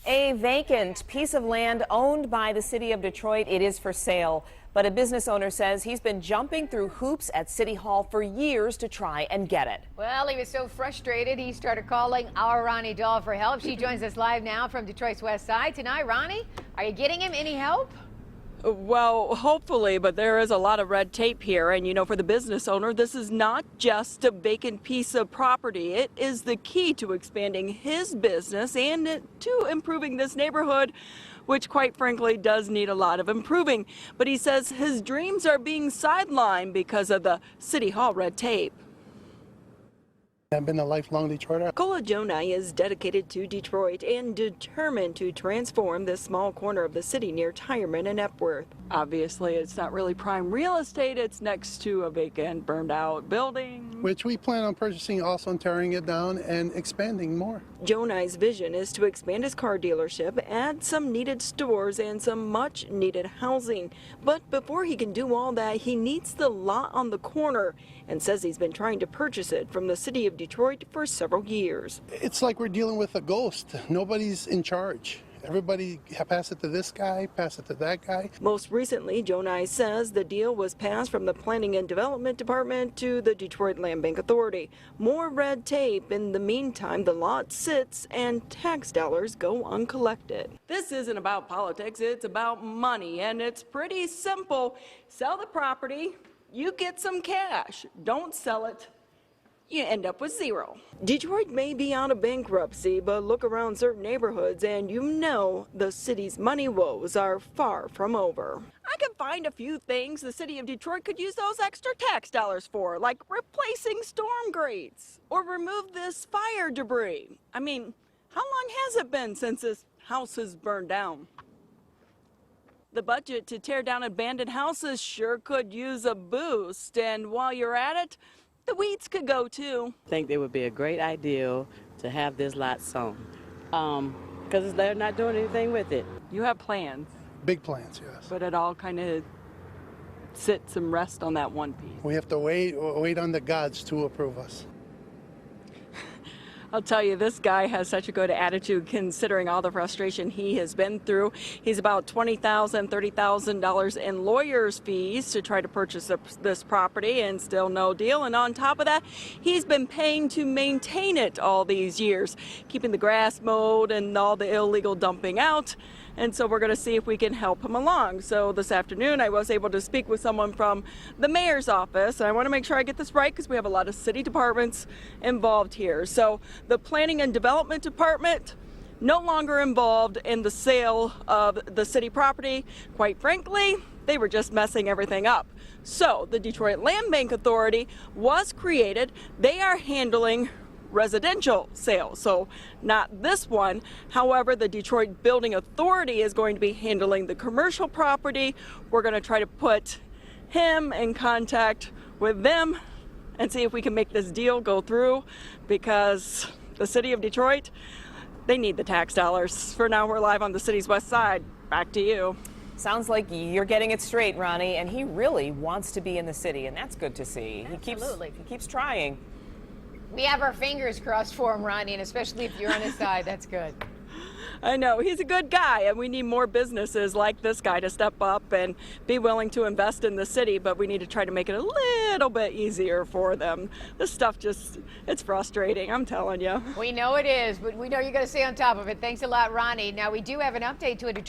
A vacant piece of land owned by the city of Detroit. It is for sale, but a business owner says he's been jumping through hoops at City Hall for years to try and get it. Well, he was so frustrated he started calling our Ronnie Dahl for help. She joins us live now from Detroit's West Side. Tonight, Ronnie, are you getting him any help? Well, hopefully, but there is a lot of red tape here. And, you know, for the business owner, this is not just a vacant piece of property. It is the key to expanding his business and to improving this neighborhood, which, quite frankly, does need a lot of improving. But he says his dreams are being sidelined because of the City Hall red tape. I've been a lifelong Detroiter. Kola Jonai is dedicated to Detroit and determined to transform this small corner of the city near Tireman and Epworth. Obviously, it's not really prime real estate. It's next to a vacant, burned out building, Which we plan on purchasing, also tearing it down and expanding more. Jonai's vision is to expand his car dealership, add some needed stores and some much needed housing. But before he can do all that, he needs the lot on the corner and says he's been trying to purchase it from the city of Detroit for several years. It's like we're dealing with a ghost. Nobody's in charge. Everybody pass it to this guy, pass it to that guy. Most recently, Jonai says the deal was passed from the Planning and Development Department to the Detroit Land Bank Authority. More red tape. In the meantime, the lot sits and tax dollars go uncollected. This isn't about politics, it's about money, and it's pretty simple. Sell the property, you get some cash. Don't sell it, you end up with zero. Detroit may be out of bankruptcy, but look around certain neighborhoods and you know the city's money woes are far from over. I can find a few things the city of Detroit could use those extra tax dollars for, like replacing storm grates or remove this fire debris. I mean, how long has it been since this house has burned down? The budget to tear down abandoned houses sure could use a boost, and while you're at it, the weeds could go too. I think it would be a great idea to have this lot sown because they're not doing anything with it. You have plans. Big plans, yes. But it all kind of sits and rests on that one piece. We have to wait on the gods to approve us. I'll tell you, this guy has such a good attitude considering all the frustration he has been through. He's about $20,000, $30,000 in lawyer's fees to try to purchase this property and still no deal. And on top of that, he's been paying to maintain it all these years, keeping the grass mowed and all the illegal dumping out. And so we're going to see if we can help him along. So this afternoon, I was able to speak with someone from the mayor's office. I want to make sure I get this right because we have a lot of city departments involved here. So the Planning and Development Department no longer involved in the sale of the city property. Quite frankly, they were just messing everything up. So the Detroit Land Bank Authority was created. They are handling residential sales, so not this one. However, the Detroit Building Authority is going to be handling the commercial property. We're going to try to put him in contact with them and see if we can make this deal go through, because the city of Detroit, they need the tax dollars. For now, we're live on the city's west side. Back to you. Sounds like you're getting it straight, Ronnie, and he really wants to be in the city, and that's good to see. Absolutely. He keeps trying. We have our fingers crossed for him, Ronnie, and especially if you're on his side, that's good. I know, he's a good guy, and we need more businesses like this guy to step up and be willing to invest in the city, but we need to try to make it a little bit easier for them. This stuff just, it's frustrating, I'm telling you. We know it is, but we know you're going to stay on top of it. Thanks a lot, Ronnie. Now, we do have an update to a Detroit